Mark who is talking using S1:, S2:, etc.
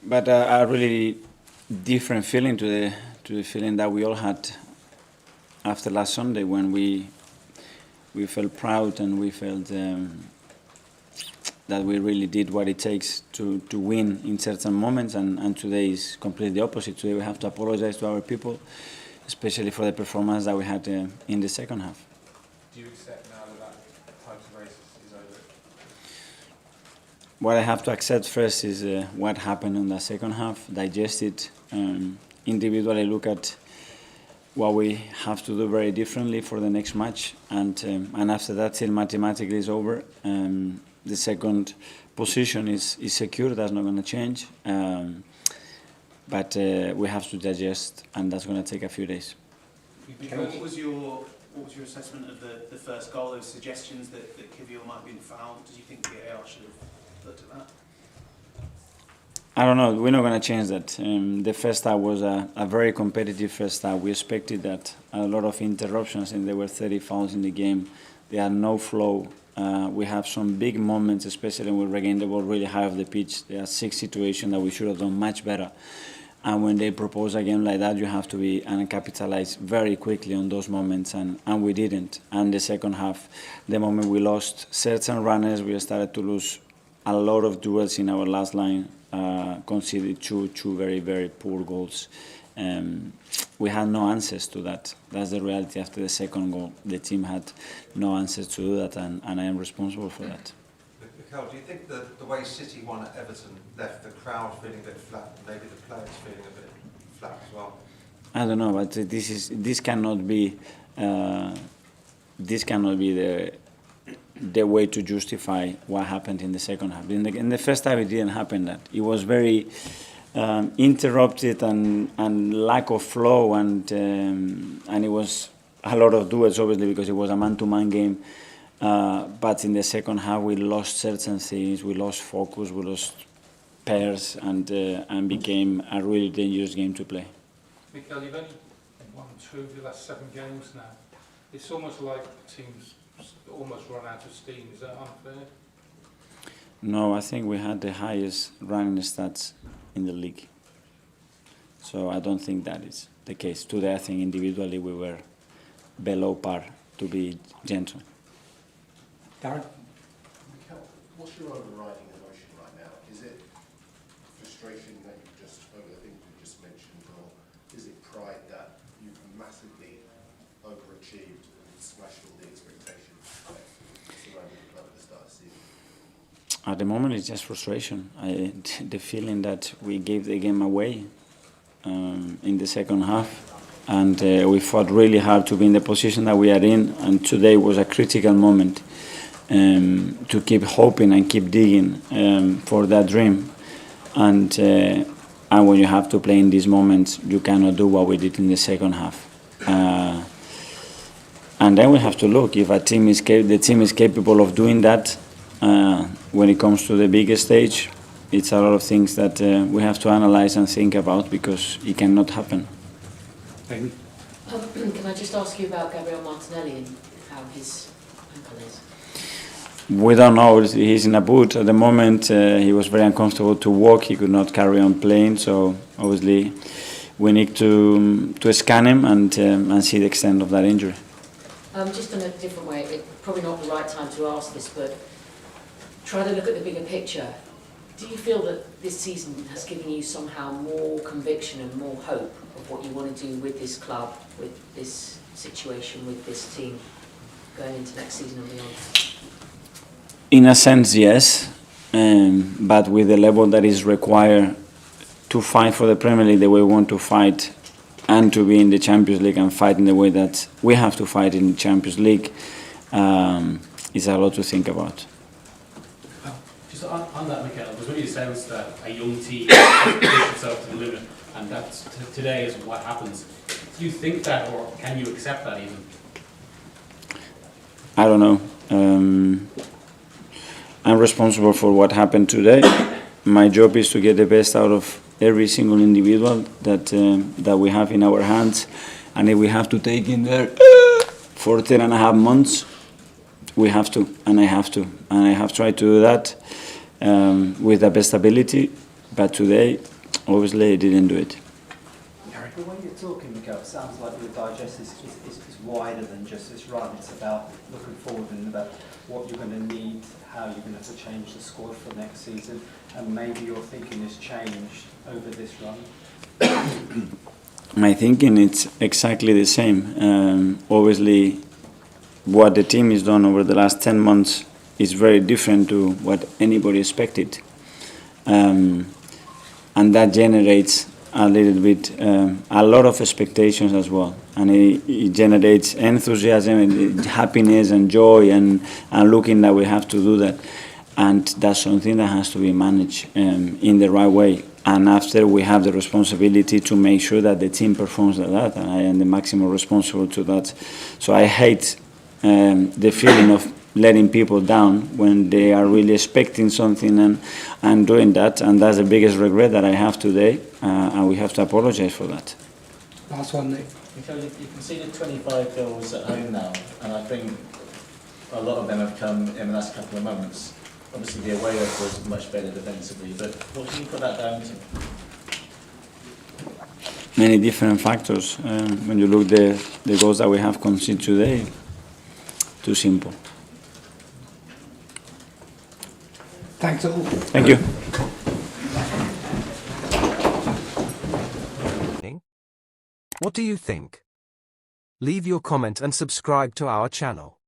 S1: But a really different feeling to the feeling that we all had after last Sunday, when we felt proud and we felt that we really did what it takes to win in certain moments, and today is completely the opposite. Today we have to apologize to our people, especially for the performance that we had in the second half.
S2: Do you accept now that type of race is over?
S1: What I have to accept first is what happened in the second half, digest it, individually look at what we have to do very differently for the next match, and after that, till mathematically is over, the second position is secure. That's not going to change, but we have to digest, and that's going to take a few days.
S3: What was your assessment of the first goal? Those suggestions that Kivior might have been fouled. Did you think VAR should have looked at that?
S1: I don't know. We're not going to change that. The first half was a very competitive first half. We expected that. A lot of interruptions, and there were 30 fouls in the game. There had no flow. We have some big moments, especially when we regained the ball really high off the pitch. There are 6 situations that we should have done much better. And when they propose a game like that, you have to be and capitalize very quickly on those moments, and we didn't. And the second half, the moment we lost certain runners, we started to lose a lot of duels in our last line, conceded two very, very poor goals. We had no answers to that. That's the reality. After the second goal, the team had no answers to do that, and I am responsible for that.
S4: Mikel, do you think that the way City won at Everton left the crowd feeling a bit flat, maybe the players feeling a bit flat as well?
S1: I don't know, but this cannot be the way to justify what happened in the second half. In the first half, it didn't happen. That it was very interrupted and lack of flow, and it was a lot of duels, obviously, because it was a man-to-man game. But in the second half, we lost certain things. We lost focus. We lost pairs, and became a really dangerous game to play.
S2: Mikel, you've only won 2 of your last 7 games now. It's almost like the team's almost run out of steam. Is that unfair?
S1: No, I think we had the highest running stats in the league. So I don't think that is the case. Today, I think individually we were below par, to be gentle.
S5: Darren?
S6: Mikel, what's your overriding emotion right now? Is it frustration that you've just, over the things you just mentioned, or is it pride that you've massively overachieved and smashed all the expectations surrounding the club at the start of the season?
S1: At the moment, it's just frustration. The feeling that we gave the game away in the second half, and we fought really hard to be in the position that we are in, and today was a critical moment to keep hoping and keep digging for that dream. And when you have to play in these moments, you cannot do what we did in the second half. And then we have to look if the team is capable of doing that. When it comes to the biggest stage, it's a lot of things that we have to analyze and think about, because it cannot happen.
S5: Can
S7: I just ask you about Gabriel Martinelli and how his ankle is?
S1: We don't know. He's in a boot at the moment. He was very uncomfortable to walk. He could not carry on playing. So obviously, we need to scan him and see the extent of that injury.
S7: Just in a different way, probably not the right time to ask this, but try to look at the bigger picture. Do you feel that this season has given you somehow more conviction and more hope of what you want to do with this club, with this situation, with this team, going into next season and beyond?
S1: In a sense, yes, but with the level that is required to fight for the Premier League the way we want to fight, and to be in the Champions League and fight in the way that we have to fight in the Champions League, is a lot to think about.
S8: Just on that, Mikel, there's really a sense that a young team has pushed itself to the limit, and that today is what happens. Do you think that, or can you accept that even?
S1: I don't know. I'm responsible for what happened today. My job is to get the best out of every single individual that we have in our hands, and if we have to take in there for 10.5 months, we have to, and I have to, and I have tried to do that with the best ability, But today, obviously, he didn't do it.
S9: But when you're talking, Miguel, it sounds like your digest is wider than just this run. It's about looking forward and about what you're going to need, how you're going to have to change the squad for next season, and maybe your thinking has changed over this run.
S1: My thinking is exactly the same. Obviously, what the team has done over the last 10 months is very different to what anybody expected. And that generates a little bit, a lot of expectations as well. And it generates enthusiasm and happiness and joy and looking that we have to do that. And that's something that has to be managed in the right way. And after, we have the responsibility to make sure that the team performs at that, and I am the maximum responsible to that. So I hate the feeling of letting people down when they are really expecting something and doing that, and that's the biggest regret that I have today, and we have to apologize for that.
S5: Last one, Nick.
S10: Mikel, you've conceded 25 goals at home now, and I think a lot of them have come in the last couple of moments. Obviously, the away record was much better defensively, but what can you put that down to?
S1: Many different factors. When you look at the goals that we have conceded today, too simple.
S5: Thanks all.
S1: Thank you.
S11: What do you think? Leave your comment and subscribe to our channel.